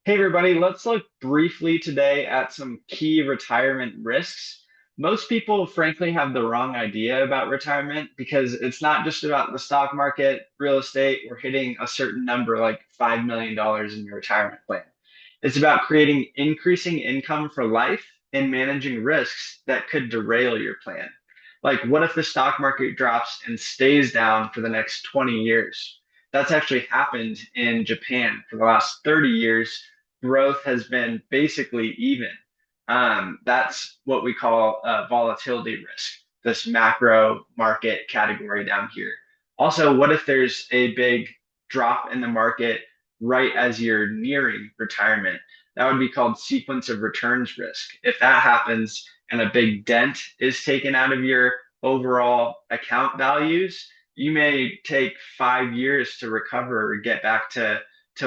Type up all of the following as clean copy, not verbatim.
Hey everybody, let's look briefly today at some key retirement risks. Most people, frankly, have the wrong idea about retirement because it's not just about the stock market, real estate, or hitting a certain number like $5 million in your retirement plan. It's about creating increasing income for life and managing risks that could derail your plan. Like, what if the stock market drops and stays down for the next 20 years? That's actually happened in Japan for the last 30 years. Growth has been basically even. That's what we call volatility risk, this macro market category down here. Also, what if there's a big drop in the market right as you're nearing retirement? That would be called sequence of returns risk. If that happens and a big dent is taken out of your overall account values, you may take 5 years to recover or get back to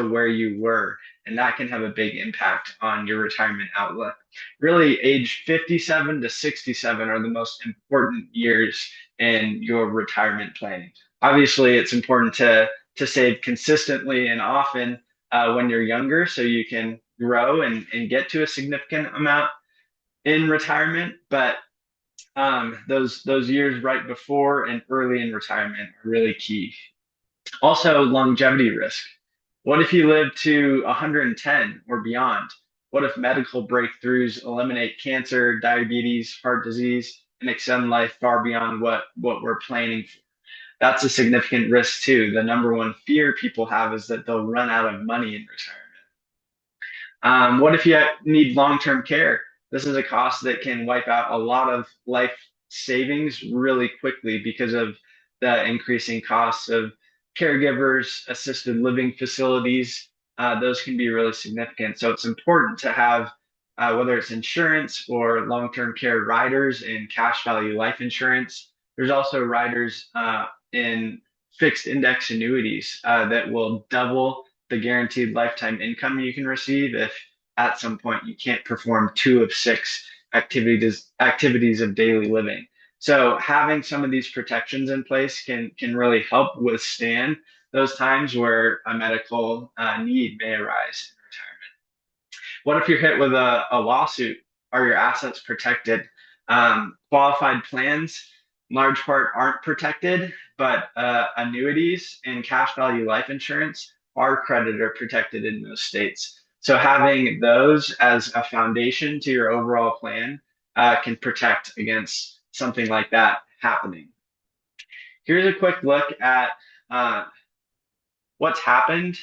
where you were. And that can have a big impact on your retirement outlook. Really, age 57 to 67 are the most important years in your retirement planning. Obviously, it's important to save consistently and often when you're younger so you can grow and get to a significant amount in retirement. But those years right before and early in retirement are really key. Also, longevity risk. What if you live to 110 or beyond? What if medical breakthroughs eliminate cancer, diabetes, heart disease, and extend life far beyond what we're planning for? That's a significant risk too. The number one fear people have is that they'll run out of money in retirement. What if you need long-term care? This is a cost that can wipe out a lot of life savings really quickly because of the increasing costs of caregivers, assisted living facilities. Those can be really significant. So it's important to have, whether it's insurance or long-term care riders in cash value life insurance. There's also riders in fixed index annuities that will double the guaranteed lifetime income you can receive if at some point you can't perform two of six activities of daily living. So having some of these protections in place can really help withstand those times where a medical need may arise in retirement. What if you're hit with a lawsuit? Are your assets protected? Qualified plans, in large part, aren't protected, but annuities and cash value life insurance are creditor protected in most states. So having those as a foundation to your overall plan can protect against something like that happening. Here's a quick look at uh, what's happened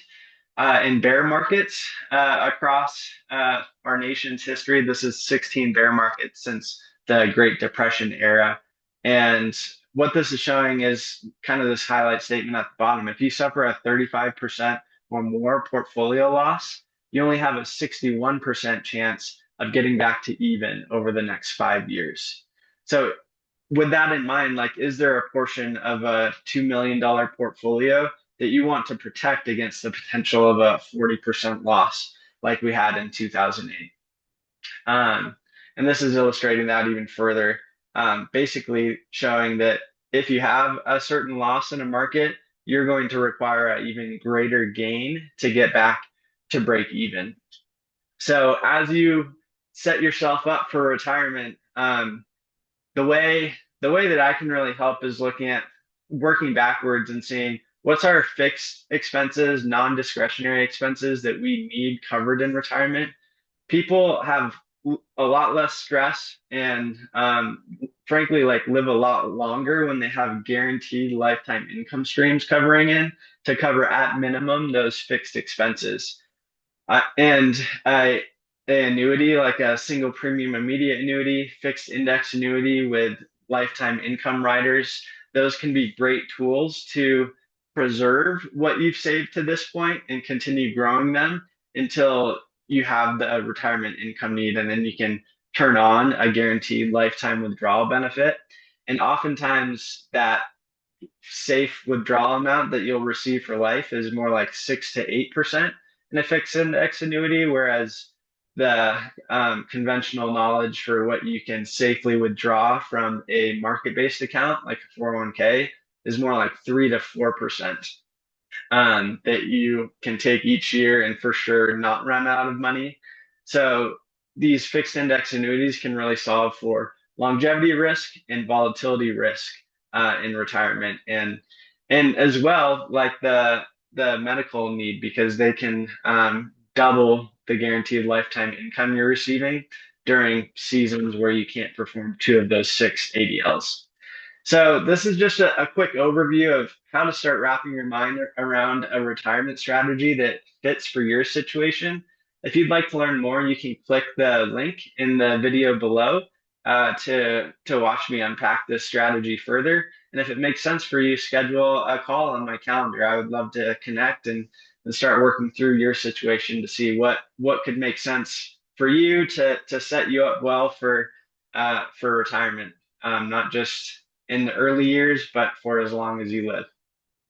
in bear markets across our nation's history. This is 16 bear markets since the Great Depression era. And what this is showing is kind of this highlight statement at the bottom. If you suffer a 35% or more portfolio loss, you only have a 61% chance of getting back to even over the next 5 years. So with that in mind, like, is there a portion of a $2 million portfolio that you want to protect against the potential of a 40% loss like we had in 2008? And this is illustrating that even further, basically showing that if you have a certain loss in a market, you're going to require an even greater gain to get back to break even. So as you set yourself up for retirement, the way the way that I can really help is looking at working backwards and seeing what's our fixed expenses, non-discretionary expenses that we need covered in retirement. People have a lot less stress and frankly like live a lot longer when they have guaranteed lifetime income streams covering in to cover at minimum those fixed expenses. And an annuity, like a single premium immediate annuity, fixed index annuity with lifetime income riders, those can be great tools to preserve what you've saved to this point and continue growing them until you have the retirement income need, and then you can turn on a guaranteed lifetime withdrawal benefit. And oftentimes that safe withdrawal amount that you'll receive for life is more like 6 to 8% in a fixed index annuity, whereas the conventional knowledge for what you can safely withdraw from a market-based account like a 401k is more like 3 to 4%. that you can take each year and for sure not run out of money. So these fixed index annuities can really solve for longevity risk and volatility risk in retirement, and as well like the medical need because they can double the guaranteed lifetime income you're receiving during seasons where you can't perform two of those six ADLs. So this is just a quick overview of how to start wrapping your mind around a retirement strategy that fits for your situation. If you'd like to learn more, you can click the link in the video below to watch me unpack this strategy further. And if it makes sense for you, schedule a call on my calendar. I would love to connect and start working through your situation to see what could make sense for you to set you up well for retirement, not just in the early years, but for as long as you live.